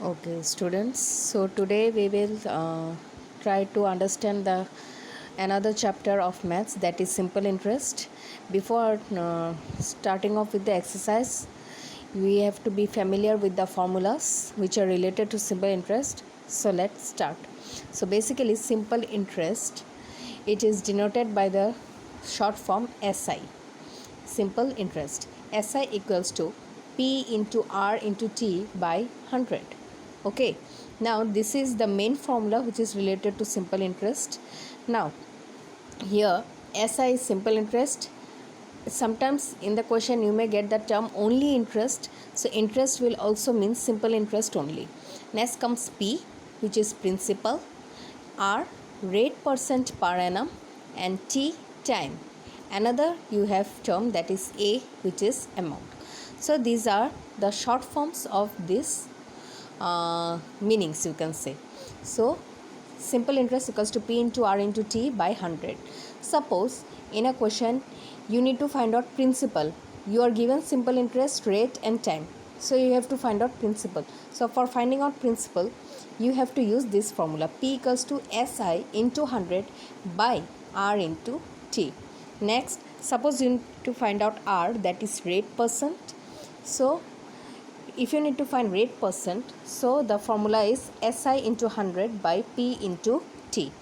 Okay, students. So today we will try to understand the another chapter of maths, that is simple interest. Before starting off with the exercise, we have to be familiar with the formulas which are related to simple interest. So let's start. So basically, simple interest, it is denoted by the short form SI. Simple interest. SI equals to P into R into T by 100. Okay, now this is the main formula which is related to simple interest. Now here SI is simple interest. Sometimes in the question you may get the term only interest, so interest will also mean simple interest only. Next comes P, which is principal, R rate percent per annum, and T time. Another you have term that is A, which is amount. So these are the short forms of this meanings, you can say. So simple interest equals to P into R into T by 100. Suppose in a question you need to find out principal. You are given simple interest, rate and time, so you have to find out principal. So for finding out principal, you have to use this formula: P equals to SI into 100 by R into T. Next, suppose you need to find out R, that is rate percent. So if you need to find rate percent, so the formula is SI into 100 by P into T.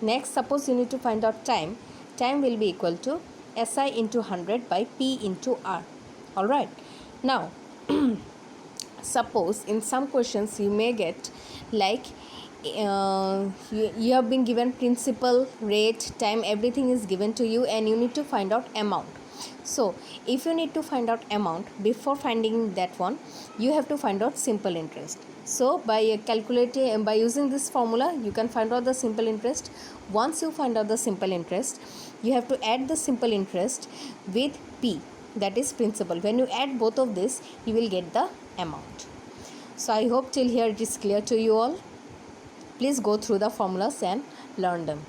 Next, suppose you need to find out time. Time will be equal to SI into 100 by P into R. Alright. Now, suppose in some questions you may get like you have been given principal, rate, time, everything is given to you, and you need to find out amount. So if you need to find out amount, before finding that one you have to find out simple interest. So by calculating, by using this formula, you can find out the simple interest. Once you find out the simple interest, you have to add the simple interest with P, that is principal. When you add both of this, you will get the amount. So I hope till here it is clear to you all. Please go through the formulas and learn them.